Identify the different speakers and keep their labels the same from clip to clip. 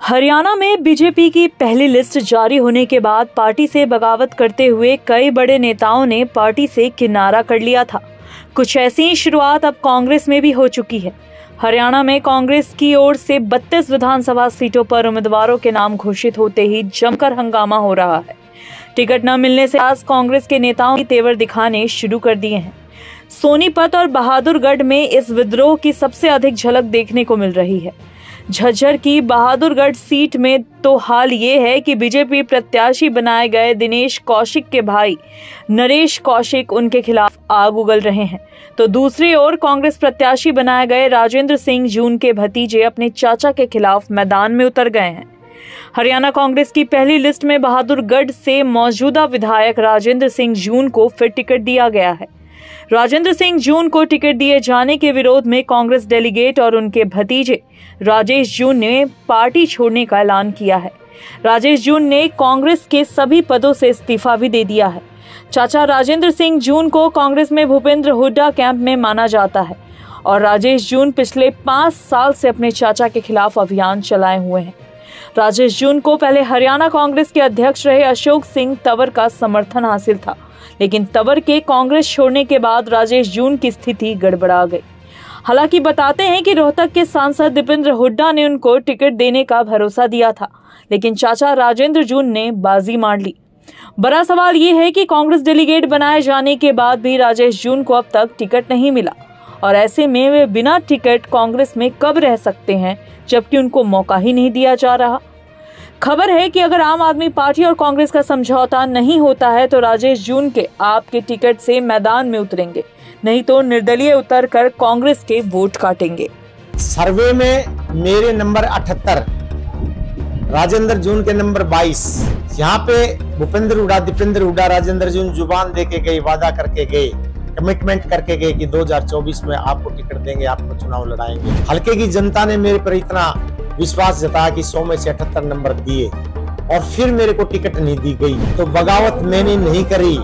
Speaker 1: हरियाणा में बीजेपी की पहली लिस्ट जारी होने के बाद पार्टी से बगावत करते हुए कई बड़े नेताओं ने पार्टी से किनारा कर लिया था। कुछ ऐसी ही शुरुआत अब कांग्रेस में भी हो चुकी है। हरियाणा में कांग्रेस की ओर से 32 विधानसभा सीटों पर उम्मीदवारों के नाम घोषित होते ही जमकर हंगामा हो रहा है। टिकट न मिलने से आज कांग्रेस के नेताओं की तेवर दिखाने शुरू कर दिए हैं। सोनीपत और बहादुरगढ़ में इस विद्रोह की सबसे अधिक झलक देखने को मिल रही है। झज्जर की बहादुरगढ़ सीट में तो हाल ये है कि बीजेपी प्रत्याशी बनाए गए दिनेश कौशिक के भाई नरेश कौशिक उनके खिलाफ आग उगल रहे हैं, तो दूसरी ओर कांग्रेस प्रत्याशी बनाए गए राजेंद्र सिंह जून के भतीजे अपने चाचा के खिलाफ मैदान में उतर गए हैं। हरियाणा कांग्रेस की पहली लिस्ट में बहादुरगढ़ से मौजूदा विधायक राजेंद्र सिंह जून को फिर टिकट दिया गया है। राजेंद्र सिंह जून को टिकट दिए जाने के विरोध में कांग्रेस डेलीगेट और उनके भतीजे राजेश जून ने पार्टी छोड़ने का ऐलान किया है। राजेश जून ने कांग्रेस के सभी पदों से इस्तीफा भी दे दिया है। चाचा राजेंद्र सिंह जून को कांग्रेस में भूपेंद्र हुड्डा कैंप में माना जाता है और राजेश जून पिछले 5 साल से अपने चाचा के खिलाफ अभियान चलाए हुए हैं। राजेश जून को पहले हरियाणा कांग्रेस के अध्यक्ष रहे अशोक सिंह तंवर का समर्थन हासिल था, लेकिन तंवर के कांग्रेस छोड़ने के बाद राजेश जून की स्थिति गड़बड़ा गई। हालांकि बताते हैं कि रोहतक के सांसद दीपेंद्र हुड्डा ने उनको टिकट देने का भरोसा दिया था, लेकिन चाचा राजेंद्र जून ने बाजी मार ली। बड़ा सवाल ये है कि कांग्रेस डेलीगेट बनाए जाने के बाद भी राजेश जून को अब तक टिकट नहीं मिला और ऐसे में वे बिना टिकट कांग्रेस में कब रह सकते हैं, जबकि उनको मौका ही नहीं दिया जा रहा। खबर है कि अगर आम आदमी पार्टी और कांग्रेस का समझौता नहीं होता है तो राजेश जून के आपके टिकट से मैदान में उतरेंगे, नहीं तो निर्दलीय उतरकर कांग्रेस के वोट काटेंगे।
Speaker 2: सर्वे में मेरे नंबर 78, राजेंद्र जून के नंबर 22। यहाँ पे भूपेंद्र हुड्डा, दीपेंद्र हुड्डा, राजेंद्र जून जुबान देके गए, वादा करके गए, कमिटमेंट करके गए कि 2024 में आपको टिकट देंगे, आपको चुनाव लड़ाएंगे। हल्के की जनता ने मेरे पर इतना विश्वास जताया कि 100 में से 78 नंबर दिए और फिर मेरे को टिकट नहीं दी गई। तो बगावत मैंने नहीं करी।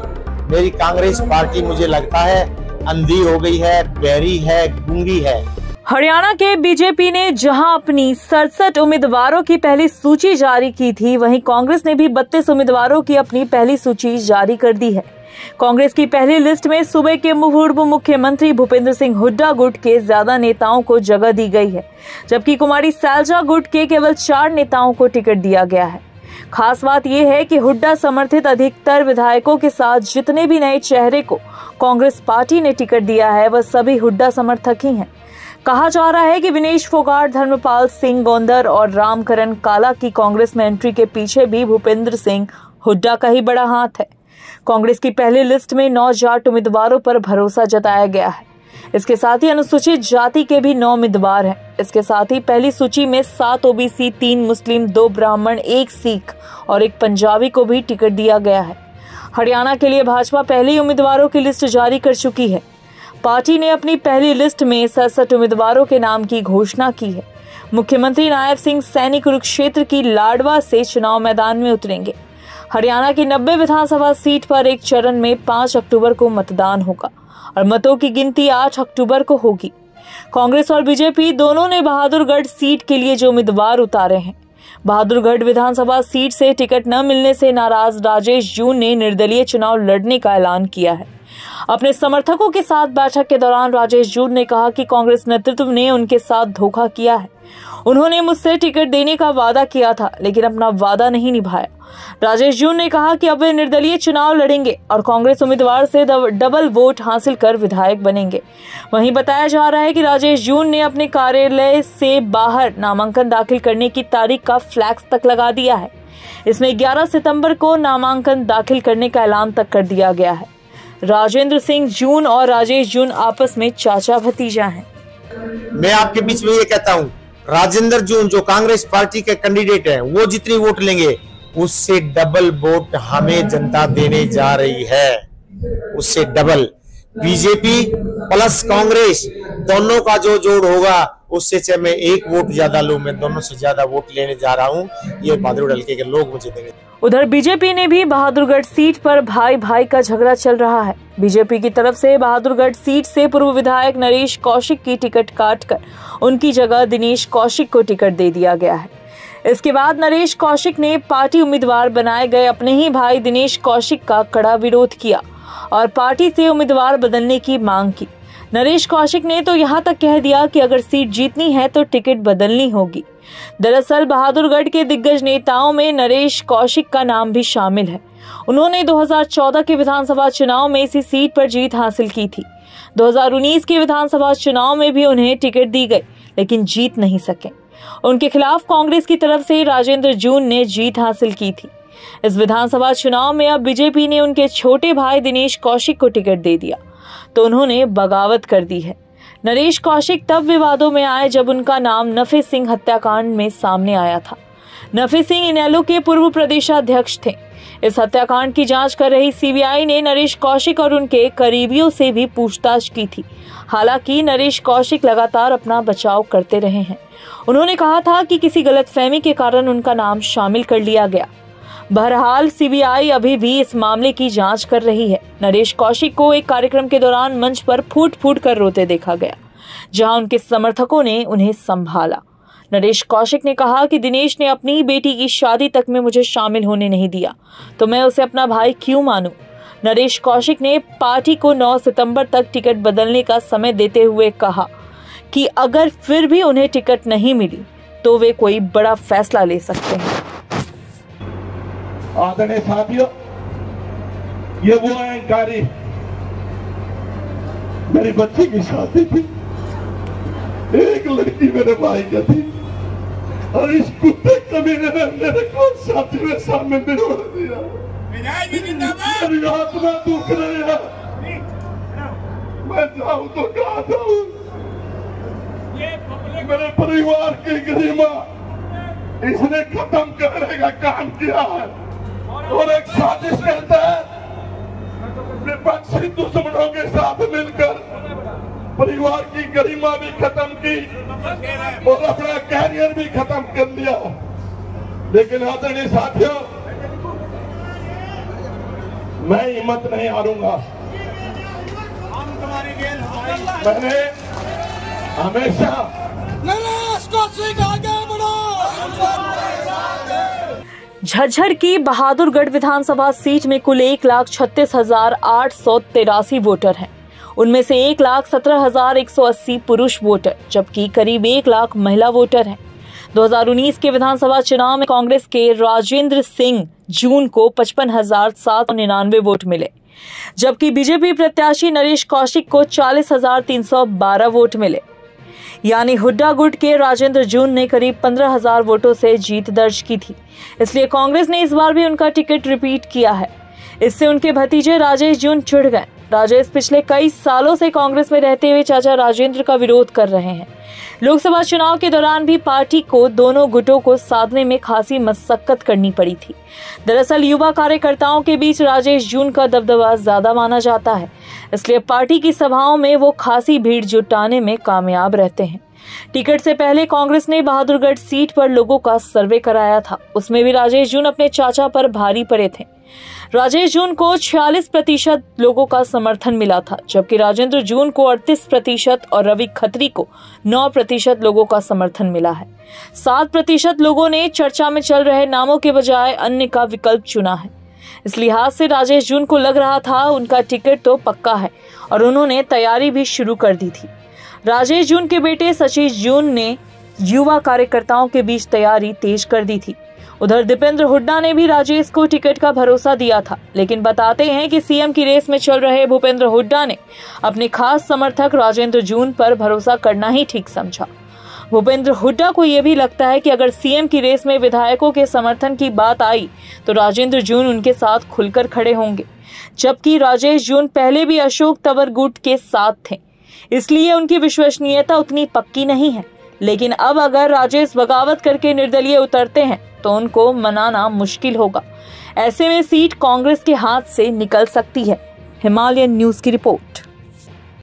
Speaker 2: मेरी कांग्रेस पार्टी मुझे लगता है अंधी हो गई है, बहरी है, गूंगी है।
Speaker 1: हरियाणा के बीजेपी ने जहां अपनी 67 उम्मीदवारों की पहली सूची जारी की थी, वहीं कांग्रेस ने भी 32 उम्मीदवारों की अपनी पहली सूची जारी कर दी है। कांग्रेस की पहली लिस्ट में सूबे के पूर्व मुख्यमंत्री भूपेंद्र सिंह हुड्डा गुट के ज्यादा नेताओं को जगह दी गई है, जबकि कुमारी सैलजा गुट के केवल 4 नेताओं को टिकट दिया गया है। खास बात यह है कि हुड्डा समर्थित अधिकतर विधायकों के साथ जितने भी नए चेहरे को कांग्रेस पार्टी ने टिकट दिया है वह सभी हुड्डा समर्थक ही हैं। कहा जा रहा है कि विनेश फोगाट, धर्मपाल सिंह गोंदर और रामकरण काला की कांग्रेस में एंट्री के पीछे भी भूपेंद्र सिंह हुड्डा का ही बड़ा हाथ है। कांग्रेस की पहली लिस्ट में 9 जाट उम्मीदवारों पर भरोसा जताया गया है। इसके साथ ही अनुसूचित जाति के भी 9 उम्मीदवार हैं। इसके साथ ही पहली सूची में 7 ओबीसी, 3 मुस्लिम, 2 ब्राह्मण, 1 सिख और 1 पंजाबी को भी टिकट दिया गया है। हरियाणा के लिए भाजपा पहले ही उम्मीदवारों की लिस्ट जारी कर चुकी है। पार्टी ने अपनी पहली लिस्ट में 67 उम्मीदवारों के नाम की घोषणा की है। मुख्यमंत्री नायब सिंह सैनी कुरुक्षेत्र की लाडवा से चुनाव मैदान में उतरेंगे। हरियाणा की 90 विधानसभा सीट पर एक चरण में 5 अक्टूबर को मतदान होगा और मतों की गिनती 8 अक्टूबर को होगी। कांग्रेस और बीजेपी दोनों ने बहादुरगढ़ सीट के लिए जो उम्मीदवार उतारे हैं। बहादुरगढ़ विधानसभा सीट से टिकट न मिलने से नाराज राजेश जून ने निर्दलीय चुनाव लड़ने का ऐलान किया है। अपने समर्थकों के साथ बैठक के दौरान राजेश जून ने कहा कि कांग्रेस नेतृत्व ने उनके साथ धोखा किया है। उन्होंने मुझसे टिकट देने का वादा किया था, लेकिन अपना वादा नहीं निभाया। राजेश जून ने कहा कि अब वे निर्दलीय चुनाव लड़ेंगे और कांग्रेस उम्मीदवार से डबल वोट हासिल कर विधायक बनेंगे। वहीं बताया जा रहा है कि राजेश जून ने अपने कार्यालय से बाहर नामांकन दाखिल करने की तारीख का फ्लैक्स तक लगा दिया है। इसमें 11 सितंबर को नामांकन दाखिल करने का ऐलान तक कर दिया गया है। राजेंद्र सिंह जून और राजेश जून आपस में चाचा भतीजा हैं।
Speaker 2: मैं आपके बीच में ये कहता हूँ, राजेंद्र जून जो कांग्रेस पार्टी के कैंडिडेट हैं, वो जितनी वोट लेंगे उससे डबल वोट हमें जनता देने जा रही है। उससे डबल बीजेपी प्लस कांग्रेस दोनों का जो जोड़ होगा उससे चाहे मैं 1 वोट ज्यादा लूं, मैं दोनों से ज्यादा वोट लेने जा रहा हूं। ये बहादुरगढ़ हल्के के लोग मुझे देंगे।
Speaker 1: उधर बीजेपी ने भी बहादुरगढ़ सीट पर भाई भाई का झगड़ा चल रहा है। बीजेपी की तरफ से बहादुरगढ़ सीट से पूर्व विधायक नरेश कौशिक की टिकट काटकर उनकी जगह दिनेश कौशिक को टिकट दे दिया गया है। इसके बाद नरेश कौशिक ने पार्टी उम्मीदवार बनाए गए अपने ही भाई दिनेश कौशिक का कड़ा विरोध किया और पार्टी से उम्मीदवार बदलने की मांग की। नरेश कौशिक ने तो यहां तक कह दिया कि अगर सीट जीतनी है तो टिकट बदलनी होगी। दरअसल बहादुरगढ़ के दिग्गज नेताओं में नरेश कौशिक का नाम भी शामिल है। उन्होंने 2014 के विधानसभा चुनाव में इसी सीट पर जीत हासिल की थी। 2019 के विधानसभा चुनाव में भी उन्हें टिकट दी गई, लेकिन जीत नहीं सके। उनके खिलाफ कांग्रेस की तरफ से राजेंद्र जून ने जीत हासिल की थी। इस विधानसभा चुनाव में अब बीजेपी ने उनके छोटे भाई दिनेश कौशिक को टिकट दे दिया तो उन्होंने बगावत कर दी है। नरेश कौशिक तब विवादों में आए जब उनका नाम नफे सिंह हत्याकांड में सामने आया था। नफे सिंह इनेलो के पूर्व प्रदेशाध्यक्ष थे। इस हत्याकांड की जांच कर रही सीबीआई ने नरेश कौशिक और उनके करीबियों से भी पूछताछ की थी। हालांकि नरेश कौशिक लगातार अपना बचाव करते रहे हैं। उन्होंने कहा था कि किसी गलतफहमी के कारण उनका नाम शामिल कर लिया गया। बहरहाल सीबीआई अभी भी इस मामले की जांच कर रही है। नरेश कौशिक को एक कार्यक्रम के दौरान मंच पर फूट फूट कर रोते देखा गया, जहां उनके समर्थकों ने उन्हें संभाला। नरेश कौशिक ने कहा कि दिनेश ने अपनी बेटी की शादी तक में मुझे शामिल होने नहीं दिया, तो मैं उसे अपना भाई क्यों मानूं। नरेश कौशिक ने पार्टी को 9 सितंबर तक टिकट बदलने का समय देते हुए कहा कि अगर फिर भी उन्हें टिकट नहीं मिली तो वे कोई बड़ा फैसला ले सकते हैं।
Speaker 3: आदरणीय साथियों, ये वो अहंकारी, मेरी बच्ची की शादी थी, एक लड़की मेरे भाई की थी और इस कुत्ते कमीने ने मेरे को शादी में शामिल नहीं होने दिया। मेरी आत्मा दुख रही है, मैं जाऊं तो कहाँ जाऊं। मेरे परिवार की गरिमा इसने खत्म करने का काम किया है और एक साजिश के तहत विपक्षी दुश्मनों के साथ मिलकर परिवार की गरिमा भी खत्म की और अपना कैरियर भी खत्म कर लिया। लेकिन आदरणीय साथियों, मैं हिम्मत नहीं हारूंगा। मैंने हमेशा
Speaker 4: नरेश कौशिक आगे बढ़ो।
Speaker 1: झज्जर की बहादुरगढ़ विधानसभा सीट में कुल 1,36,883 वोटर हैं। उनमें से 1,17,180 पुरुष वोटर जबकि करीब 1 लाख महिला वोटर हैं। 2019 के विधानसभा चुनाव में कांग्रेस के राजेंद्र सिंह जून को 55,799 वोट मिले, जबकि बीजेपी प्रत्याशी नरेश कौशिक को 40,312 वोट मिले। यानी हुड्डा गुट के राजेंद्र जून ने करीब 15,000 वोटों से जीत दर्ज की थी। इसलिए कांग्रेस ने इस बार भी उनका टिकट रिपीट किया है। इससे उनके भतीजे राजेश जून चिढ़ गए। राजेश पिछले कई सालों से कांग्रेस में रहते हुए चाचा राजेंद्र का विरोध कर रहे हैं। लोकसभा चुनाव के दौरान भी पार्टी को दोनों गुटों को साधने में खासी मशक्कत करनी पड़ी थी। दरअसल युवा कार्यकर्ताओं के बीच राजेश जून का दबदबा ज्यादा माना जाता है, इसलिए पार्टी की सभाओं में वो खासी भीड़ जुटाने में कामयाब रहते हैं। टिकट से पहले कांग्रेस ने बहादुरगढ़ सीट पर लोगों का सर्वे कराया था। उसमें भी राजेश जून अपने चाचा पर भारी पड़े थे। राजेश जून को 46% लोगों का समर्थन मिला था, जबकि राजेंद्र जून को 38% और रवि खत्री को 9% लोगों का समर्थन मिला है। 7% लोगों ने चर्चा में चल रहे नामों के बजाय अन्य का विकल्प चुना है। इस लिहाज से राजेश जून को लग रहा था उनका टिकट तो पक्का है और उन्होंने तैयारी भी शुरू कर दी थी। राजेश जून के बेटे सचिश जून ने युवा कार्यकर्ताओं के बीच तैयारी तेज कर दी थी। उधर दीपेंद्र हुड्डा ने भी राजेश को टिकट का भरोसा दिया था, लेकिन बताते हैं कि सीएम की रेस में चल रहे भूपेंद्र हुड्डा ने अपने खास समर्थक राजेंद्र जून पर भरोसा करना ही ठीक समझा। भूपेंद्र हुड्डा को यह भी लगता है कि अगर सीएम की रेस में विधायकों के समर्थन की बात आई तो राजेंद्र जून उनके साथ खुलकर खड़े होंगे, जबकि राजेश जून पहले भी अशोक तंवर गुट के साथ थे, इसलिए उनकी विश्वसनीयता उतनी पक्की नहीं है। लेकिन अब अगर राजेश बगावत करके निर्दलीय उतरते हैं तो उनको मनाना मुश्किल होगा। ऐसे में सीट कांग्रेस के हाथ से निकल सकती है। हिमालयन न्यूज की रिपोर्ट।